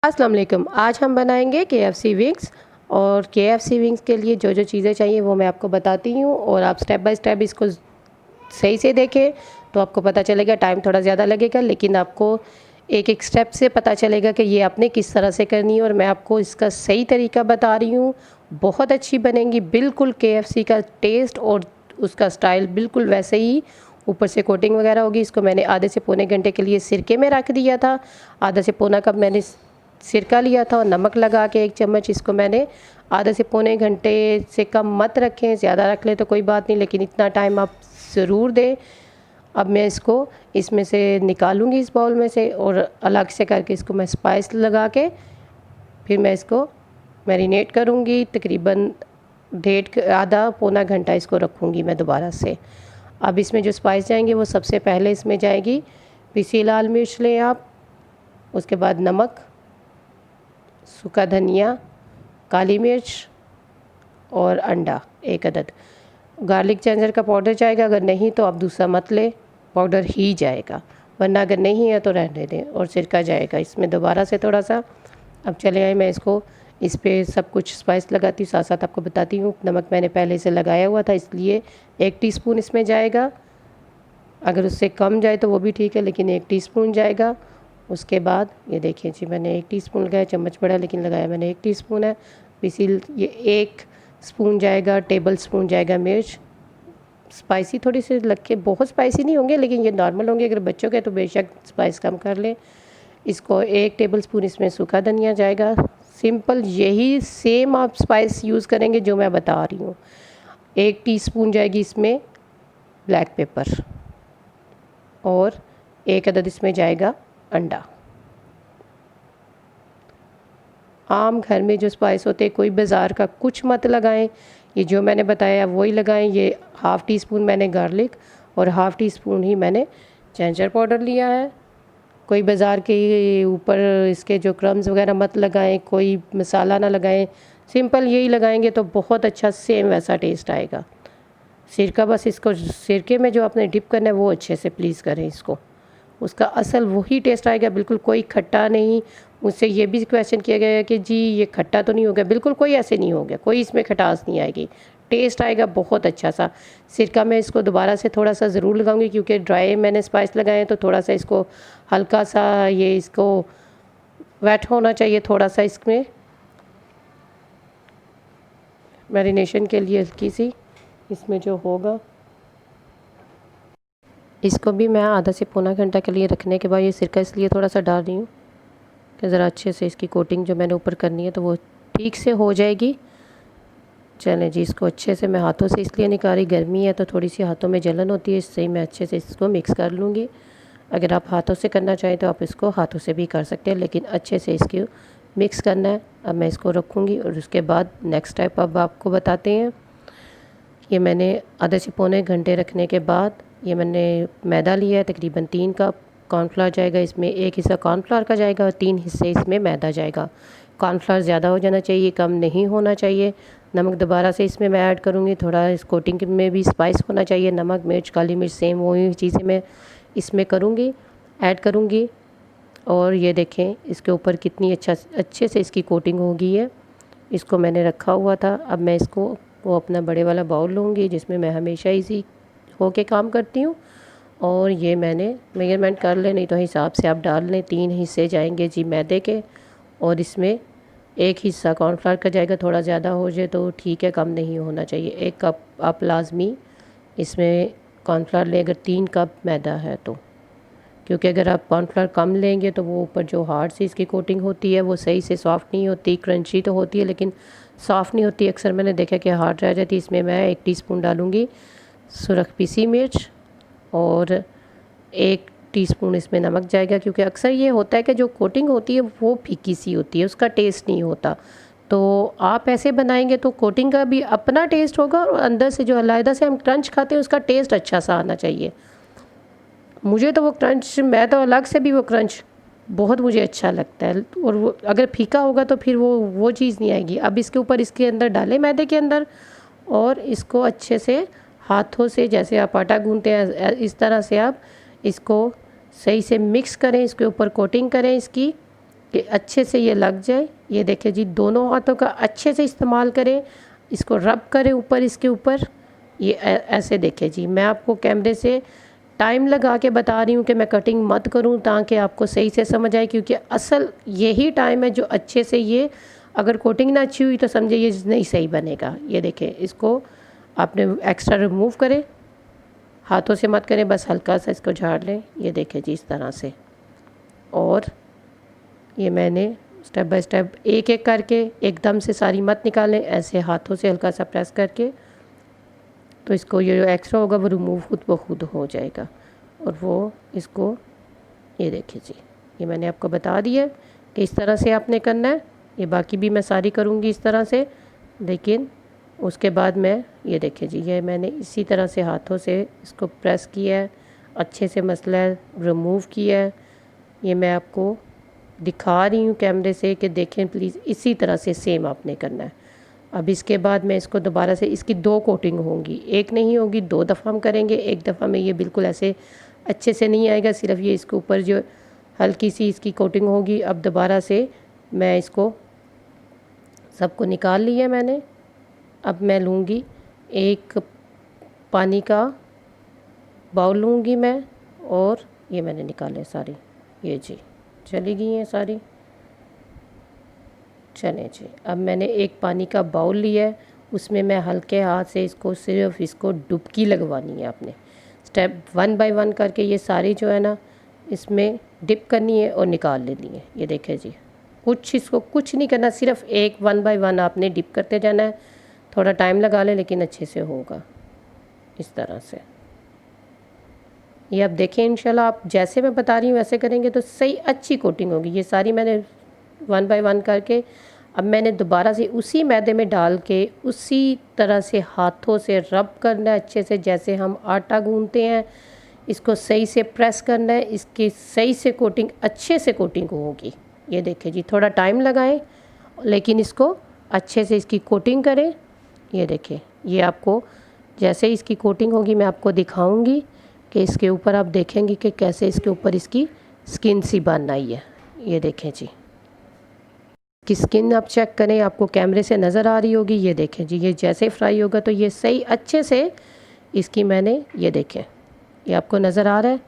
अस्सलाम वालेकुम। आज हम बनाएंगे KFC विंग्स। और KFC विंग्स के लिए जो जो चीज़ें चाहिए वो मैं आपको बताती हूँ, और आप स्टेप बाय स्टेप इसको सही से देखें तो आपको पता चलेगा। टाइम थोड़ा ज़्यादा लगेगा, लेकिन आपको एक एक स्टेप से पता चलेगा कि ये आपने किस तरह से करनी है, और मैं आपको इसका सही तरीका बता रही हूँ। बहुत अच्छी बनेंगी, बिल्कुल KFC का टेस्ट और उसका स्टाइल बिल्कुल वैसे ही। ऊपर से कोटिंग वगैरह होगी। इसको मैंने आधे से पौने घंटे के लिए सिरके में रख दिया था। आधा से पौना कप मैंने सिरका लिया था और नमक लगा के 1 चम्मच इसको मैंने आधे से पौने घंटे से कम मत रखें, ज़्यादा रख लें तो कोई बात नहीं, लेकिन इतना टाइम आप ज़रूर दें। अब मैं इसको इसमें से निकालूंगी इस बाउल में से, और अलग से करके इसको मैं स्पाइस लगा के फिर मैं इसको मैरिनेट करूंगी। तकरीबन आधा पौना घंटा इसको रखूंगी मैं दोबारा से। अब इसमें जो स्पाइस जाएंगे वो सबसे पहले इसमें जाएगी पिसी लाल मिर्च लें आप, उसके बाद नमक, सूखा धनिया, काली मिर्च और अंडा 1 अदद। गार्लिक जिंजर का पाउडर जाएगा, अगर नहीं तो आप दूसरा मत लें, पाउडर ही जाएगा, वरना अगर नहीं है तो रहने दें। और सिरका जाएगा इसमें दोबारा से थोड़ा सा। अब चले आए, मैं इसको इस पे सब कुछ स्पाइस लगाती हूँ, साथ साथ आपको बताती हूँ। नमक मैंने पहले से लगाया हुआ था, इसलिए 1 टीस्पून इसमें जाएगा। अगर उससे कम जाए तो वो भी ठीक है, लेकिन 1 टीस्पून जाएगा। उसके बाद ये देखिए जी, मैंने 1 टीस्पून लगाया, चम्मच बड़ा लेकिन लगाया मैंने 1 टीस्पून है। इसी ये 1 स्पून जाएगा, टेबल स्पून जाएगा मिर्च। स्पाइसी थोड़ी सी लग के, बहुत स्पाइसी नहीं होंगे लेकिन ये नॉर्मल होंगे। अगर बच्चों के तो बेशक स्पाइस कम कर लें। इसको 1 टेबल स्पून इसमें सूखा धनिया जाएगा। सिंपल यही सेम आप स्पाइस यूज़ करेंगे जो मैं बता रही हूँ। 1 टीस्पून जाएगी इसमें ब्लैक पेपर, और 1 अदद इसमें जाएगा अंडा। आम घर में जो स्पाइस होते हैं, कोई बाज़ार का कुछ मत लगाएं, ये जो मैंने बताया वही लगाएं। ये ½ टीस्पून मैंने गार्लिक और ½ टीस्पून ही मैंने जिंजर पाउडर लिया है। कोई बाज़ार के ऊपर इसके जो क्रम्स वगैरह मत लगाएं, कोई मसाला ना लगाएं, सिंपल यही लगाएंगे तो बहुत अच्छा सेम वैसा टेस्ट आएगा। सिरका बस इसको सिरके में जो आपने डिप करना है वो अच्छे से प्लीज़ करें इसको, उसका असल वही टेस्ट आएगा, बिल्कुल कोई खट्टा नहीं। मुझसे ये भी क्वेश्चन किया गया है कि जी ये खट्टा तो नहीं हो गया, बिल्कुल कोई ऐसे नहीं हो गया, कोई इसमें खटास नहीं आएगी, टेस्ट आएगा बहुत अच्छा सा। सिरका मैं इसको दोबारा से थोड़ा सा ज़रूर लगाऊंगी, क्योंकि ड्राई मैंने स्पाइस लगाए हैं तो थोड़ा सा इसको हल्का सा ये इसको वेट होना चाहिए थोड़ा सा इसमें मैरिनेशन के लिए। हल्की सी इसमें जो होगा, इसको भी मैं आधा से पौना घंटा के लिए रखने के बाद ये सिरका इसलिए थोड़ा सा डाल रही हूँ कि ज़रा अच्छे से इसकी कोटिंग जो मैंने ऊपर करनी है तो वो ठीक से हो जाएगी। चलें जी, इसको अच्छे से मैं हाथों से इसलिए निकाल रही, गर्मी है तो थोड़ी सी हाथों में जलन होती है, इससे ही मैं अच्छे से इसको मिक्स कर लूँगी। अगर आप हाथों से करना चाहें तो आप इसको हाथों से भी कर सकते हैं, लेकिन अच्छे से इसको मिक्स करना है। अब मैं इसको रखूँगी और उसके बाद नेक्स्ट स्टेप अब आपको बताते हैं। ये मैंने आधे से पौने घंटे रखने के बाद ये मैंने मैदा लिया है, तकरीबन 3 कप कॉर्नफ्लावर जाएगा इसमें। 1 हिस्सा कॉर्नफ्लावर का जाएगा और 3 हिस्से इसमें मैदा जाएगा। कॉर्नफ्लावर ज़्यादा हो जाना चाहिए, कम नहीं होना चाहिए। नमक दोबारा से इसमें मैं ऐड करूँगी, थोड़ा इस कोटिंग में भी स्पाइस होना चाहिए। नमक, मिर्च, काली मिर्च सेम वही चीज़ें मैं इसमें करूँगी, ऐड करूँगी। और ये देखें इसके ऊपर कितनी अच्छे से इसकी कोटिंग हो गई है। इसको मैंने रखा हुआ था। अब मैं इसको वो अपना बड़े वाला बाउल लूँगी जिसमें मैं हमेशा इसी होके काम करती हूँ, और ये मैंने मेजरमेंट कर ले, नहीं तो हिसाब से आप डाल लें। 3 हिस्से जाएंगे जी मैदे के, और इसमें 1 हिस्सा कॉर्नफ्लावर का जाएगा। थोड़ा ज़्यादा हो जाए तो ठीक है, कम नहीं होना चाहिए। 1 कप आप लाजमी इसमें कॉर्नफ्लावर लें अगर 3 कप मैदा है तो, क्योंकि अगर आप कॉर्नफ्लावर कम लेंगे तो वो ऊपर जो हार्ड सी इसकी कोटिंग होती है वो सही से सॉफ़्ट नहीं होती। क्रंची तो होती है लेकिन सॉफ़्ट नहीं होती, अक्सर मैंने देखा कि हार्ड रह जाती। इसमें मैं 1 टीस्पून डालूँगी सुरख पीसी मिर्च, और 1 टीस्पून इसमें नमक जाएगा, क्योंकि अक्सर ये होता है कि जो कोटिंग होती है वो फीकी सी होती है, उसका टेस्ट नहीं होता। तो आप ऐसे बनाएंगे तो कोटिंग का भी अपना टेस्ट होगा, और अंदर से जो अलग से हम क्रंच खाते हैं उसका टेस्ट अच्छा सा आना चाहिए। मुझे तो वो क्रंच, मैं तो अलग से भी वो क्रंच बहुत मुझे अच्छा लगता है, और वो अगर फीका होगा तो फिर वो चीज़ नहीं आएगी। अब इसके ऊपर इसके अंदर डालें मैदे के अंदर, और इसको अच्छे से हाथों से, जैसे आप आटा गूंथते हैं इस तरह से आप इसको सही से मिक्स करें, इसके ऊपर कोटिंग करें इसकी कि अच्छे से ये लग जाए। ये देखें जी, दोनों हाथों का अच्छे से इस्तेमाल करें, इसको रब करें ऊपर इसके ऊपर। ये ऐसे देखें जी, मैं आपको कैमरे से टाइम लगा के बता रही हूँ कि मैं कटिंग मत करूँ ताकि आपको सही से समझ आए, क्योंकि असल यही टाइम है जो अच्छे से ये, अगर कोटिंग ना अच्छी हुई तो समझे ये नहीं सही बनेगा। ये देखें, इसको आपने एक्स्ट्रा रिमूव करें, हाथों से मत करें, बस हल्का सा इसको झाड़ लें। ये देखें जी इस तरह से। और ये मैंने स्टेप बाय स्टेप एक एक करके, एकदम से सारी मत निकालें, ऐसे हाथों से हल्का सा प्रेस करके, तो इसको ये जो एक्स्ट्रा होगा वो रिमूव खुद ब खुद हो जाएगा। और वो इसको, ये देखिए जी, ये मैंने आपको बता दिया कि इस तरह से आपने करना है। ये बाकी भी मैं सारी करूँगी इस तरह से, लेकिन उसके बाद मैं, ये देखिए जी, ये मैंने इसी तरह से हाथों से इसको प्रेस किया है, अच्छे से मसला है, रिमूव किया है। ये मैं आपको दिखा रही हूँ कैमरे से कि देखें प्लीज़, इसी तरह से सेम आपने करना है। अब इसके बाद मैं इसको दोबारा से, इसकी 2 कोटिंग होंगी, एक नहीं होगी, 2 दफ़ा हम करेंगे। एक दफ़ा में ये बिल्कुल ऐसे अच्छे से नहीं आएगा, सिर्फ ये इसके ऊपर जो हल्की सी इसकी कोटिंग होगी। अब दोबारा से मैं इसको सबको निकाल लिया मैंने। अब मैं लूँगी एक पानी का बाउल लूँगी मैं, और ये मैंने निकाले सारी, ये जी चली गई हैं सारी। चलें जी, अब मैंने एक पानी का बाउल लिया है, उसमें मैं हल्के हाथ से इसको, सिर्फ इसको डुबकी लगवानी है आपने। स्टेप 1 बाय 1 करके ये सारी जो है ना, इसमें डिप करनी है और निकाल लेनी है। ये देखें जी, इसको कुछ नहीं करना, सिर्फ एक 1 बाय 1 आपने डिप करते जाना है। थोड़ा टाइम लगा लें, लेकिन अच्छे से होगा इस तरह से। ये अब देखें, इंशाल्लाह आप जैसे मैं बता रही हूँ वैसे करेंगे तो सही अच्छी कोटिंग होगी। ये सारी मैंने 1 बाय 1 करके, अब मैंने दोबारा से उसी मैदे में डाल के उसी तरह से हाथों से रब करना है अच्छे से, जैसे हम आटा गूंथते हैं। इसको सही से प्रेस करना है, इसकी सही से कोटिंग, अच्छे से कोटिंग होगी। ये देखें जी, थोड़ा टाइम लगाएं, लेकिन इसको अच्छे से इसकी कोटिंग करें। ये देखें, ये आपको जैसे इसकी कोटिंग होगी मैं आपको दिखाऊंगी कि इसके ऊपर आप देखेंगे कि कैसे इसके ऊपर इसकी स्किन सी बन आई है। ये देखें जी, कि स्किन आप चेक करें, आपको कैमरे से नज़र आ रही होगी। ये देखें जी, ये जैसे फ्राई होगा तो ये सही अच्छे से इसकी मैंने, ये देखें, ये आपको नज़र आ रहा है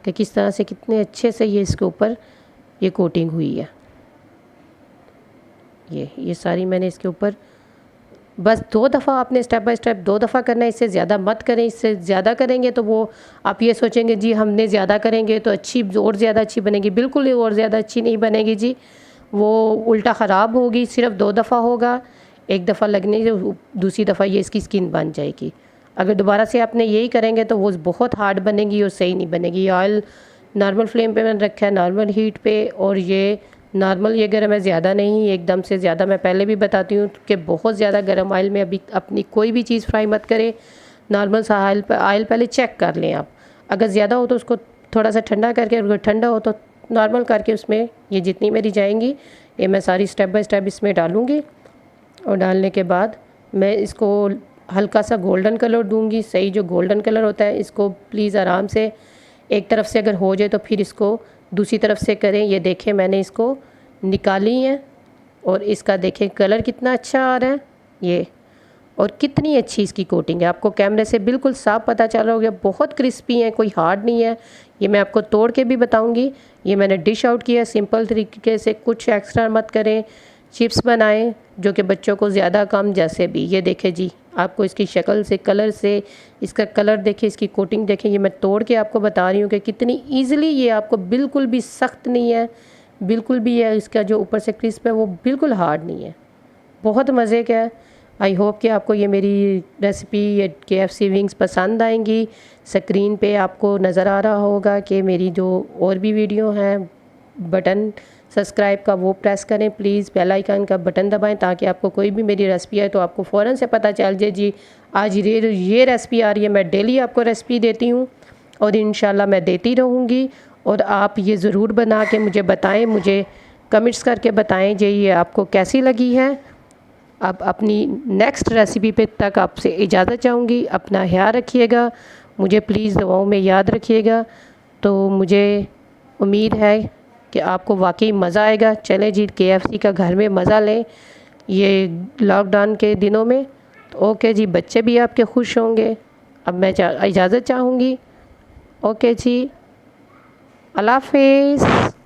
कि किस तरह से कितने अच्छे से ये इसके ऊपर ये कोटिंग हुई है। ये सारी मैंने इसके ऊपर, बस 2 दफ़ा आपने स्टेप बाय स्टेप 2 दफ़ा करना है, इससे ज़्यादा मत करें। इससे ज़्यादा करेंगे तो वो आप ये सोचेंगे जी हमने ज़्यादा करेंगे तो अच्छी और ज़्यादा अच्छी बनेगी, बिल्कुल ही और ज़्यादा अच्छी नहीं बनेगी जी, वो उल्टा ख़राब होगी। सिर्फ 2 दफ़ा होगा, एक दफ़ा लगने से दूसरी दफ़ा ये इसकी स्किन बन जाएगी। अगर दोबारा से आपने यही करेंगे तो वो बहुत हार्ड बनेगी और सही नहीं बनेगी। ऑयल नॉर्मल फ्लेम पे मैंने रखा है, नॉर्मल हीट पे, और ये नॉर्मल, ये गर्म है, ज़्यादा नहीं, एकदम से ज़्यादा। मैं पहले भी बताती हूँ कि बहुत ज़्यादा गर्म ऑयल में अभी अपनी कोई भी चीज़ फ्राई मत करें। नॉर्मल सा ऑयल पहले चेक कर लें आप, अगर ज़्यादा हो तो उसको थोड़ा सा ठंडा करके, अगर ठंडा हो तो नॉर्मल करके उसमें ये जितनी मेरी जाएंगी ये मैं सारी स्टेप बाय स्टेप इसमें डालूँगी। और डालने के बाद मैं इसको हल्का सा गोल्डन कलर दूंगी। सही जो गोल्डन कलर होता है, इसको प्लीज़ आराम से एक तरफ से अगर हो जाए तो फिर इसको दूसरी तरफ से करें। ये देखें, मैंने इसको निकाली है और इसका देखें कलर कितना अच्छा आ रहा है ये, और कितनी अच्छी इसकी कोटिंग है। आपको कैमरे से बिल्कुल साफ पता चल रहा होगा, बहुत क्रिस्पी है, कोई हार्ड नहीं है। ये मैं आपको तोड़ के भी बताऊंगी। ये मैंने डिश आउट किया सिंपल तरीके से, कुछ एक्स्ट्रा मत करें। चिप्स बनाएं जो कि बच्चों को ज़्यादा कम, जैसे भी। ये देखें जी, आपको इसकी शक्ल से, कलर से, इसका कलर देखें, इसकी कोटिंग देखें। ये मैं तोड़ के आपको बता रही हूँ कि कितनी ईजिली, ये आपको बिल्कुल भी सख्त नहीं है, बिल्कुल भी है। इसका जो ऊपर से क्रिस्प है वो बिल्कुल हार्ड नहीं है, बहुत मज़े का है। आई होप कि आपको ये मेरी रेसिपी, ये KFC विंग्स पसंद आएंगी। स्क्रीन पे आपको नज़र आ रहा होगा कि मेरी जो और भी वीडियो हैं, बटन सब्सक्राइब का वो प्रेस करें प्लीज़, बेल आइकन का बटन दबाएं ताकि आपको कोई भी मेरी रेसिपी आए तो आपको फ़ौरन से पता चल जाए जी आज ये रेसिपी आ रही है। मैं डेली आपको रेसिपी देती हूँ और इंशाल्लाह मैं देती रहूँगी। और आप ये ज़रूर बना के मुझे बताएं, मुझे कमेंट्स करके बताएं जी ये आपको कैसी लगी है। अब अपनी नेक्स्ट रेसिपी पे तक आपसे इजाज़त चाहूँगी। अपना ख्याल रखिएगा, मुझे प्लीज़ दुआओं में याद रखिएगा। तो मुझे उम्मीद है कि आपको वाकई मज़ा आएगा। चलें जी, KFC का घर में मज़ा लें ये लॉकडाउन के दिनों में। तो ओके जी, बच्चे भी आपके खुश होंगे। अब मैं इजाज़त चाहूँगी। ओके जी, अल्लाह हाफिज़।